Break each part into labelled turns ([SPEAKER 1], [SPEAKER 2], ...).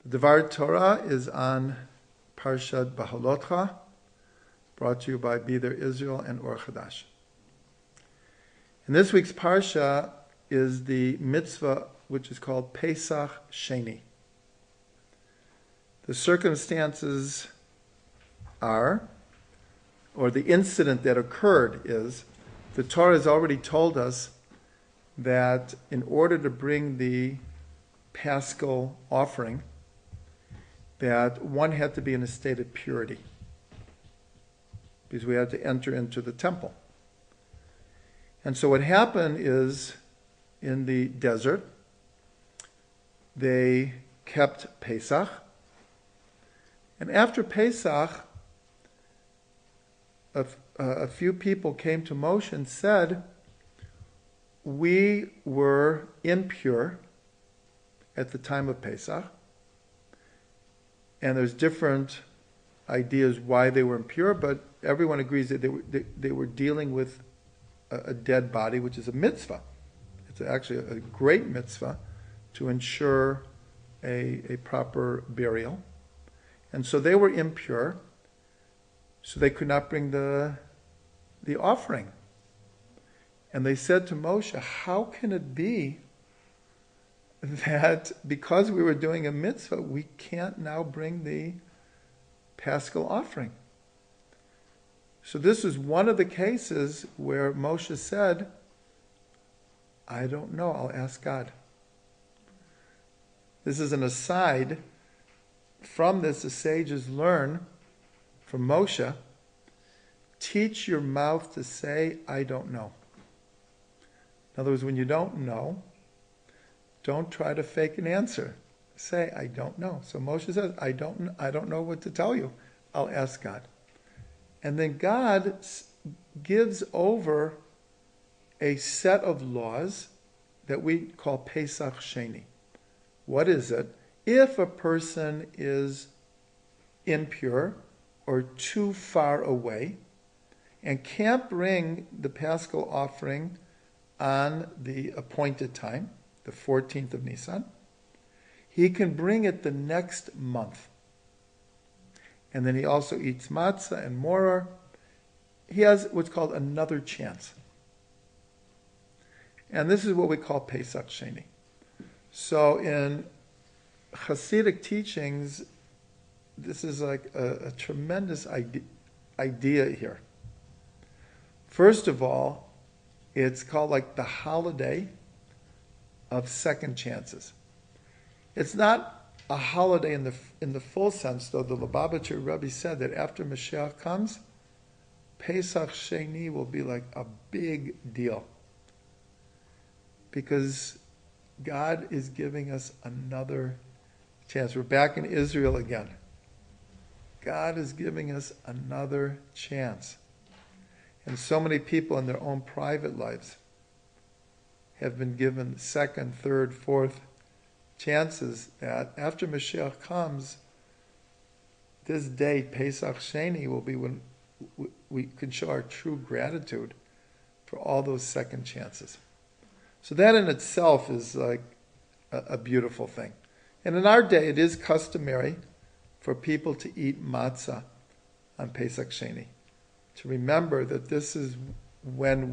[SPEAKER 1] The Dvar Torah is on Parshat Beha-alotcha, brought to you by B'der Israel and Ohr Chadash. In this week's Parsha is the mitzvah which is called Pesach Sheni. The circumstances are, or the incident that occurred is, the Torah has already told us that in order to bring the Paschal offering, that one had to be in a state of purity, because we had to enter into the temple. And so what happened is, in the desert, they kept Pesach, and after Pesach, a few people came to Moshe and said, we were impure at the time of Pesach, and there's different ideas why they were impure, but everyone agrees that they were dealing with a dead body, which is a mitzvah. It's actually a great mitzvah to ensure a proper burial. And so they were impure, so they could not bring the offering. And they said to Moshe, how can it be that because we were doing a mitzvah, we can't now bring the Paschal offering? So this is one of the cases where Moshe said, I don't know, I'll ask God. This is an aside. From this, the sages learn from Moshe, teach your mouth to say, I don't know. In other words, when you don't know, don't try to fake an answer. Say, I don't know. So Moshe says, I don't know what to tell you. I'll ask God. And then God gives over a set of laws that we call Pesach Sheni. What is it? If a person is impure or too far away and can't bring the Paschal offering on the appointed time, the 14th of Nisan, he can bring it the next month. And then he also eats matzah and moror. He has what's called another chance. And this is what we call Pesach Sheni. So in Hasidic teachings, this is like a tremendous idea here. First of all, it's called like the holiday of second chances. It's not a holiday in the full sense, though the Lubavitcher Rabbi said that after Mashiach comes, Pesach Sheni will be like a big deal. Because God is giving us another chance. We're back in Israel again. God is giving us another chance. And so many people in their own private lives have been given second, third, fourth chances that after Mashiach comes, this day, Pesach Sheni, will be when we can show our true gratitude for all those second chances. So that in itself is like a beautiful thing. And in our day, it is customary for people to eat matzah on Pesach Sheni, to remember that this is when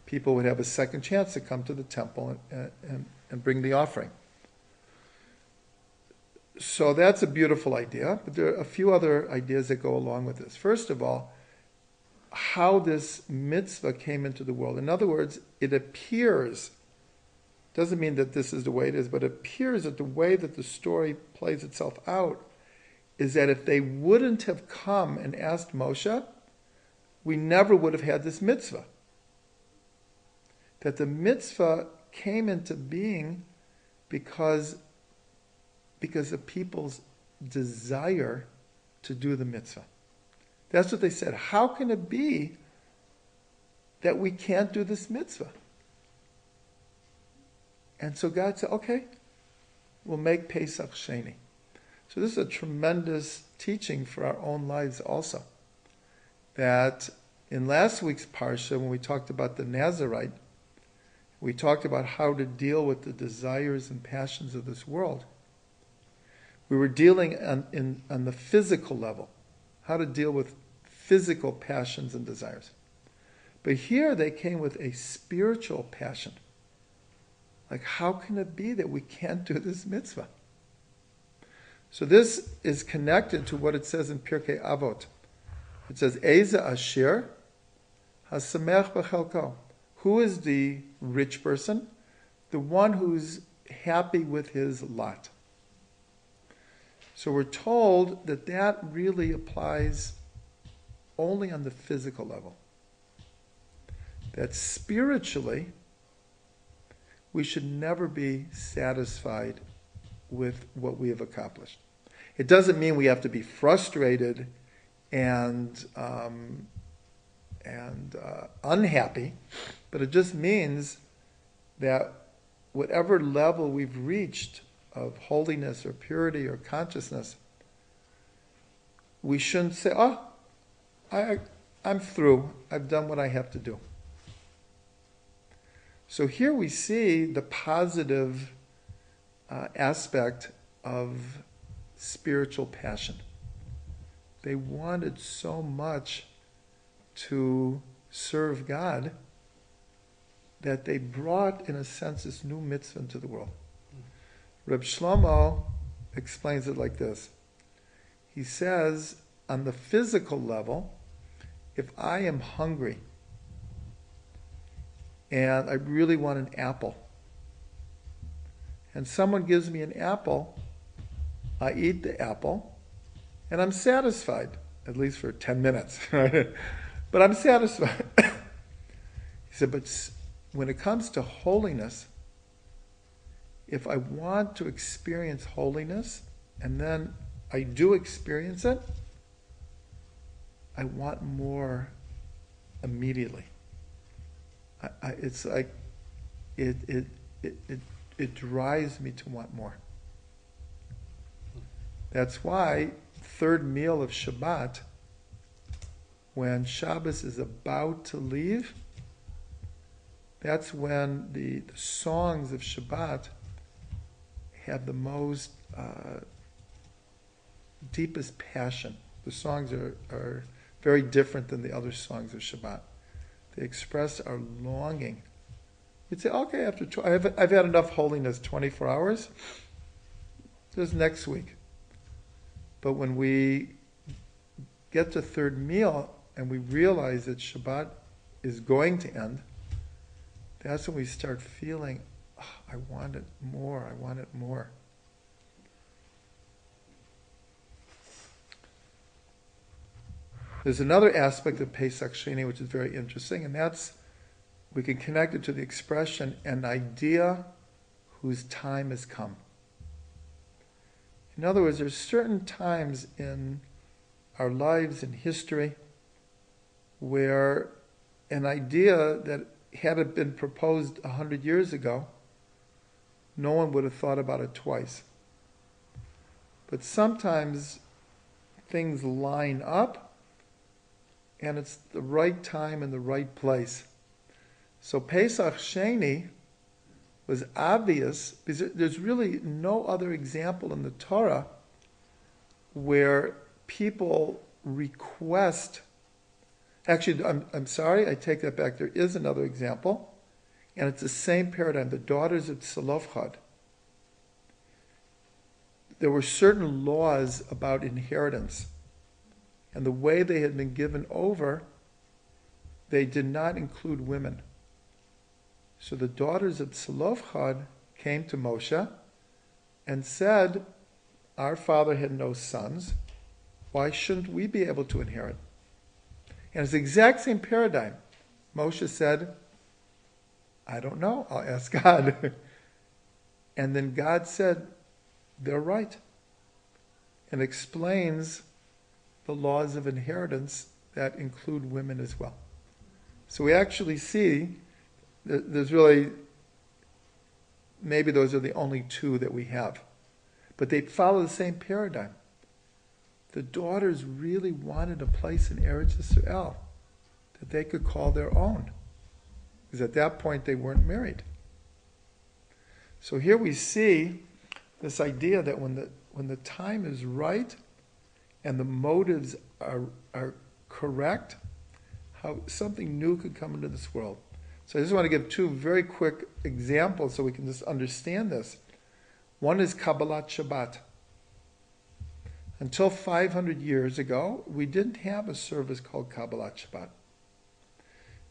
[SPEAKER 1] people would have a second chance to come to the temple and bring the offering. So that's a beautiful idea, but there are a few other ideas that go along with this. First of all, how this mitzvah came into the world. In other words, it appears, doesn't mean that this is the way it is, but it appears that the way that the story plays itself out is that if they wouldn't have come and asked Moshe, we never would have had this mitzvah. That the mitzvah came into being because of people's desire to do the mitzvah. That's what they said. How can it be that we can't do this mitzvah? And so God said, okay, we'll make Pesach Sheni. So this is a tremendous teaching for our own lives also. That in last week's Parsha, when we talked about the Nazarite, we talked about how to deal with the desires and passions of this world. We were dealing on the physical level, how to deal with physical passions and desires. But here they came with a spiritual passion. Like, how can it be that we can't do this mitzvah? So this is connected to what it says in Pirkei Avot. It says, Eza Ashir Hasamech B'chelko. Who is the rich person? The one who's happy with his lot. So we're told that that really applies only on the physical level. That spiritually, we should never be satisfied with what we have accomplished. It doesn't mean we have to be frustrated and unhappy, but it just means that whatever level we've reached of holiness or purity or consciousness, we shouldn't say, "Oh, I'm through. I've done what I have to do." So here we see the positive aspect of spiritual passion. They wanted so much to serve God that they brought, in a sense, this new mitzvah into the world. Reb Shlomo explains it like this. He says, on the physical level, if I am hungry and I really want an apple, and someone gives me an apple, I eat the apple, and I'm satisfied, at least for 10 minutes. Right? But I'm satisfied. He said, but when it comes to holiness, if I want to experience holiness, and then I do experience it, I want more immediately. It's like it drives me to want more. That's why third meal of Shabbat, when Shabbos is about to leave, that's when the songs of Shabbat have the most deepest passion. The songs are very different than the other songs of Shabbat. They express our longing. You'd say, okay, I've had enough holiness, 24 hours. There's next week. But when we get to third meal and we realize that Shabbat is going to end, that's when we start feeling, oh, I want it more, I want it more. There's another aspect of Pesach Sheni which is very interesting, and that's, we can connect it to the expression, an idea whose time has come. In other words, there's certain times in our lives, in history, where an idea that had it been proposed 100 years ago, no one would have thought about it twice. But sometimes things line up, and it's the right time and the right place. So Pesach Sheni was obvious, because there's really no other example in the Torah where people request. Actually, I'm sorry, I take that back. There is another example, and it's the same paradigm. The daughters of Tzalofchad. There were certain laws about inheritance, and the way they had been given over, they did not include women. So the daughters of Tzalofchad came to Moshe and said, our father had no sons. Why shouldn't we be able to inherit? And it's the exact same paradigm. Moshe said, I don't know, I'll ask God. And then God said, they're right. And explains the laws of inheritance that include women as well. So we actually see that there's really, maybe those are the only two that we have. But they follow the same paradigm. The daughters really wanted a place in Eretz Yisrael that they could call their own. Because at that point they weren't married. So here we see this idea that when the time is right and the motives are correct, how something new could come into this world. So I just want to give two very quick examples so we can just understand this. One is Kabbalat Shabbat. Until 500 years ago, we didn't have a service called Kabbalat Shabbat.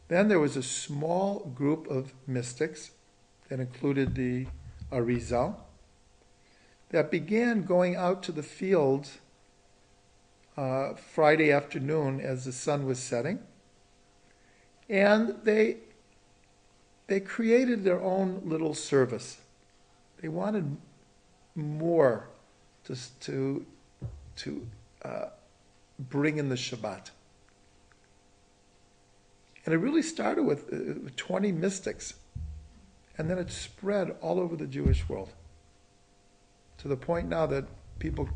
[SPEAKER 1] Then there was a small group of mystics that included the Arieh that began going out to the fields Friday afternoon as the sun was setting. And they created their own little service. They wanted more to bring in the Shabbat. And it really started with 20 mystics. And then it spread all over the Jewish world. To the point now that people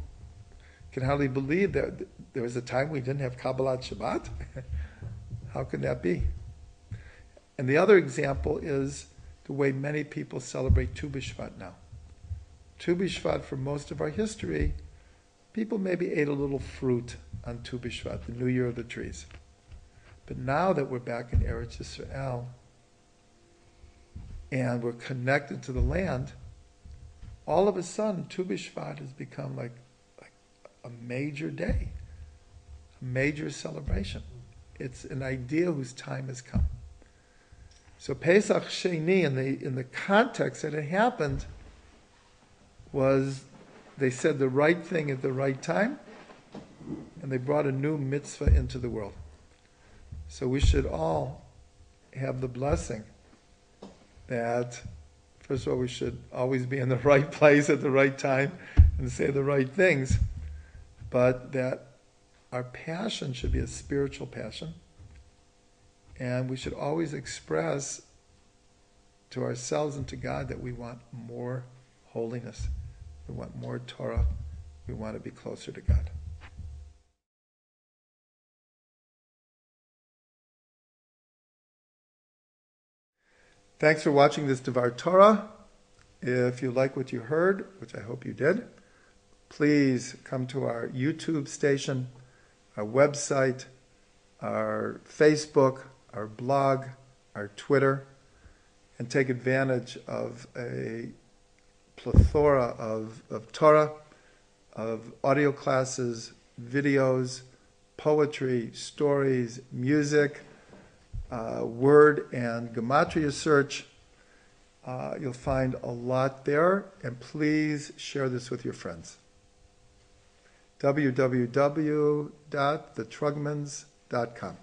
[SPEAKER 1] can hardly believe that there was a time we didn't have Kabbalat Shabbat. How could that be? And the other example is the way many people celebrate Tue B'Shvat now. Tue B'Shvat, for most of our history, people maybe ate a little fruit on Tue B'Shvat, the New Year of the trees. But now that we're back in Eretz Yisrael and we're connected to the land, all of a sudden Tue B'Shvat has become like a major day, a major celebration. It's an idea whose time has come. So Pesach Sheni, in the context that it happened, was they said the right thing at the right time, and they brought a new mitzvah into the world. So we should all have the blessing that, first of all, we should always be in the right place at the right time and say the right things, but that our passion should be a spiritual passion, and we should always express to ourselves and to God that we want more holiness, we want more Torah, we want to be closer to God. Thanks for watching this Devar Torah. If you like what you heard, which I hope you did, please come to our YouTube station, our website, our Facebook, our blog, our Twitter, and take advantage of a plethora of Torah, of audio classes, videos, poetry, stories, music, word and gematria search. You'll find a lot there, and please share this with your friends. www.thetrugmans.com